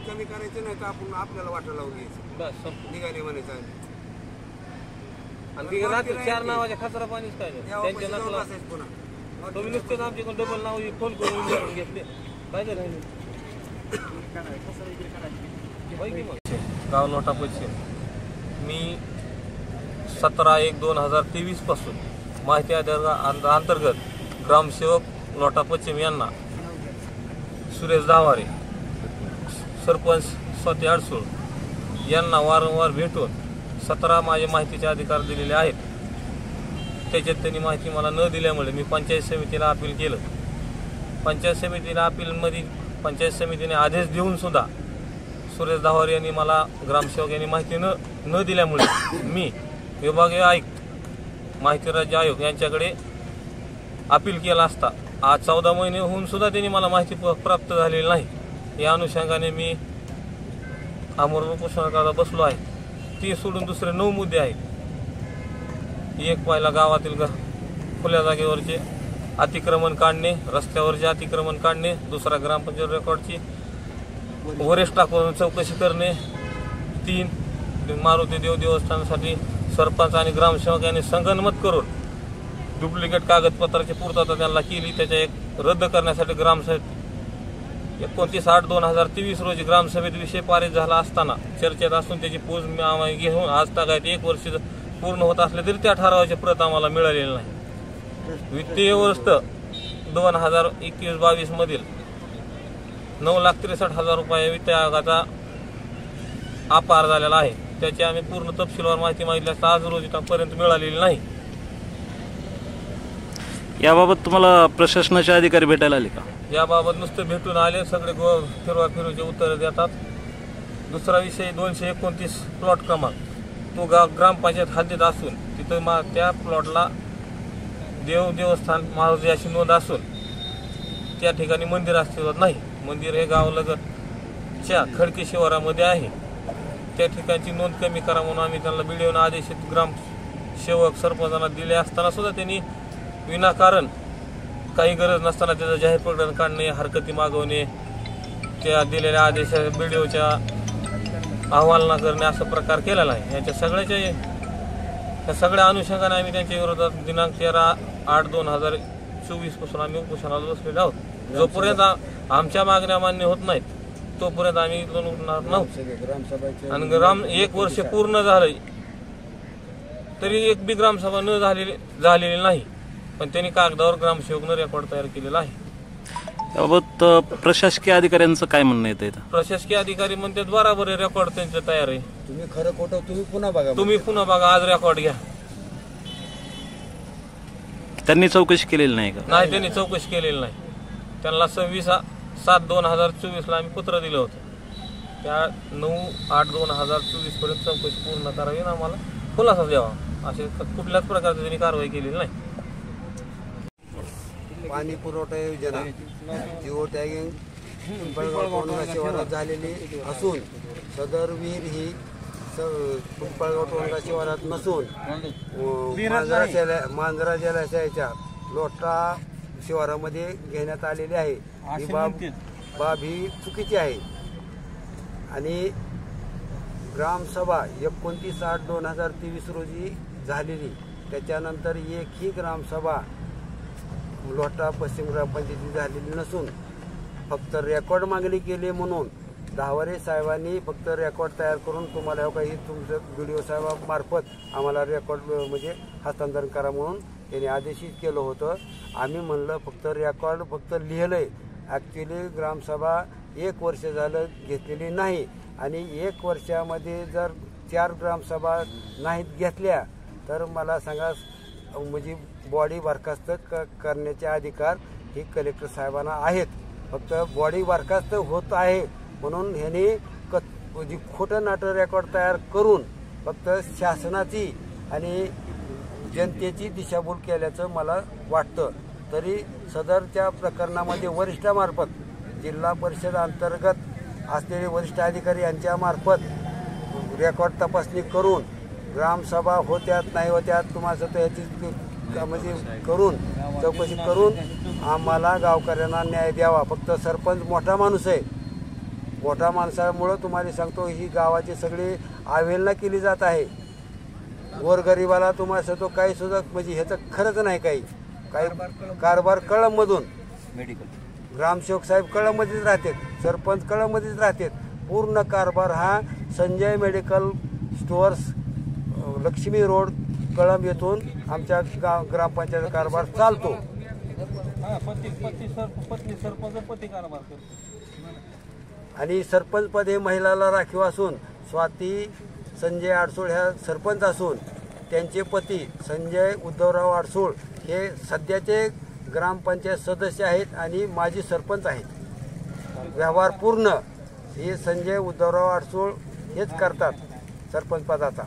कमी करायचं नाही तर आपण आपल्याला वाटा लावून घ्यायचं बस निघाले म्हणायचं आणखी रात्री 4 नावाच्या खासरा पाणीच काय त्यांच्या नातला तुम्ही नुसतेच आमच्याकडून डबल नाव फोन करून विचारून घेतले काय झालं गाव लोटा पश्चिम मी 17/1/2023 पासून माहिती अंतर्गत ग्रामसेवक लोटा पश्चिम यांना सुरेश दावारे सरपंच स्वाती अडसूळ यांना वारंवार भेटून 17 माझे माहितीचे अधिकार दिलेले आहेत। त्याच्यात त्यांनी माहिती मला न दिल्यामुळे मी पंचायत समितीला अपील केलं। पंचायत समितीला अपीलमध्ये पंचायत समितीने आदेश देऊन सुद्धा सुरेश दावारे यांनी मला ग्रामसेवक यांनी माहिती न दिल्यामुळे मी विभागीय आयुक्त माहिती राज्य आयोग यांच्याकडे अपील केला असता आज 14 महिने होऊन सुद्धा त्यांनी मला माहिती प्राप्त झालेली नाही। या अनुषंगाने मी आमरण उपोषणाला बसलो आहे। ती सोडून दुसरे 9 मुद्दे आहेत। एक पहिला गावातील खुल्या जागेवरचे अतिक्रमण काढणे, रस्त्यावरचे अतिक्रमण काढणे, दुसरा ग्रामपंचायत रेकॉर्डची वरिष्ठाकडून चौकशी करणे, 3 मारुती देव देवस्थानासाठी सरपंच आणि ग्रामसेवक यांनी संगनमत करून डुप्लिकेट कागदपत्राची पूर्तता त्यांना केली, त्याच्या एक रद्द करण्यासाठी ग्रामसभेत 29/8/2023 रोजी ग्रामसभेत विषय पारित झाला असताना चर्चेत असून त्याची पोच घेऊन आज तागायत 1 वर्ष पूर्ण होत असले तरी त्या ठरावाची प्रत आम्हाला मिळालेली नाही। वित्तीय वर्ष 2021-22 मधील 9,63,000 रुपये वित्त आयोगाचा अपहार झालेला आहे। त्याची आम्ही पूर्ण तपशीलवार माहिती मागितल्यास आज रोजीपर्यंत मिळालेली नाही। याबाबत तुम्हाला प्रशासनाचे अधिकारी भेटायला आले का? याबाबत नुसते भेटून आले, सगळे फिरवाफिरवीचे उत्तर देतात। दुसरा विषय 229 प्लॉट क्रमांक तो ग्रामपंचायत हद्दीत असून तिथं त्या प्लॉटला देवस्थान महाराज अशी नोंद असून त्या ठिकाणी मंदिर अस्तित्वात नाही। मंदिर हे गावलगतच्या खडकी शिवारामध्ये आहे। त्या ठिकाणची नोंद कमी करा म्हणून आम्ही त्यांना व्हिडिओ आदेशित ग्रामसेवक सरपंचांना दिले असताना सुद्धा त्यांनी विनाकारण काही गरज नसताना त्याचं जाहीर प्रकरण काढणे, हरकती मागवणे, त्या दिलेल्या आदेश व्हिडिओच्या अहवाल न करणे असा प्रकार केलेला आहे। या सगळ्या अनुषंगाने आम्ही त्यांच्या विरोधात दिनांक 13/8/2024 पासून आम्ही उपोषणाला बसलेलो आहोत। जोपर्यंत आमच्या मागण्या मान्य होत नाहीत तोपर्यंत आम्ही इथून उठणार नव्हतो। आणि 1 वर्ष पूर्ण झालं तरी एक बी ग्रामसभा न झालेली नाही, पण त्यांनी कागदावर ग्रामसेवकनं रेकॉर्ड तयार केलेला आहे। त्याबाबत प्रशासकीय अधिकाऱ्यांचं काय म्हणणं येतं? प्रशासकीय अधिकारी म्हणतात बरोबर आहे, रेकॉर्ड त्यांचं तयार आहे, तुम्ही खरं खोटं तुम्ही पुन्हा बघा, आज रेकॉर्ड घ्या। त्यांनी चौकशी केलेली नाही का? नाही, त्यांनी चौकशी केलेली नाही। त्यांना 26/7/2024 आम्ही पत्र दिलं होतं, त्या 9/8/2024 पर्यंत चौकशी पूर्ण करावी आणि आम्हाला खुलासा द्यावा, असे कुठल्याच प्रकारची त्यांनी कारवाई केलेली नाही। पाणी पुरवठा योजना जिओ टॅगिंग पिंपळगाव शिवारात झालेली असून सदर विहीर ही पिंपळगाव टोंगा शिवारात नसून मांजरा जलाशयाच्या लोटा शिवारामध्ये घेण्यात आलेली आहे। ही बाब ही चुकीची आहे आणि ग्रामसभा 29/8/2023 रोजी झालेली, त्याच्यानंतर एकही ग्रामसभा लोटा पश्चिम ग्रामपंचायती झालेली नसून फक्त रेकॉर्ड मागणी केली म्हणून दावारे साहेबांनी फक्त रेकॉर्ड तयार करून तुम्हाला काही तुमचं व्हिडिओ साहेबामार्फत आम्हाला रेकॉर्ड म्हणजे हस्तांतरण करा म्हणून त्यांनी आदेशित केलं होतं। आम्ही म्हणलं फक्त रेकॉर्ड फक्त लिहिलंय, ॲक्च्युली ग्रामसभा 1 वर्ष झालं घेतलेली नाही आणि 1 वर्षामध्ये जर 4 ग्रामसभा नाहीत घेतल्या तर मला सांगा म्हणजे बॉडी बरखास्त करण्याचे अधिकार हे कलेक्टर साहेबांना आहेत। फक्त बॉडी बरखास्त होत आहे म्हणून ह्यांनी म्हणजे खोटं नाटं रेकॉर्ड तयार करून फक्त शासनाची आणि जनतेची दिशाभूल केल्याचं मला वाटतं। तरी सदरच्या प्रकरणामध्ये वरिष्ठामार्फत जिल्हा परिषद अंतर्गत असलेले वरिष्ठ अधिकारी यांच्यामार्फत रेकॉर्ड तपासणी करून ग्रामसभा होत्यात नाही होत्यात तुम्हाला तर याची म्हणजे करून चौकशी करून आम्हाला गावकऱ्यांना न्याय द्यावा। फक्त सरपंच मोठा माणूस आहे, मोठा माणसामुळं तुम्हाला सांगतो ही गावाची सगळी अवहेलना केली जात आहे. गोरगरिबाला तुम्हाला सांगतो काही सुद्धा म्हणजे ह्याचं खरंच नाही. काही कारभार कळममधून ग्रामसेवक साहेब कळममध्येच राहतात, सरपंच कळममध्येच राहतात. पूर्ण कारभार हा Sanjay medical stores Lakshmi road Kalam येथून आमच्या ग्रामपंचायत कारभार चालतो. आणि सरपंच पद हे महिलाला राखीव असून स्वाती संजय आडसूळ ह्या सरपंच असून त्यांचे पती संजय उद्धवराव आडसूळ हे सध्याचे ग्रामपंचायत सदस्य आहेत आणि माजी सरपंच आहेत. व्यवहार पूर्ण हे संजय उद्धवराव आडसूळ हेच करतात सरपंच पदाचा.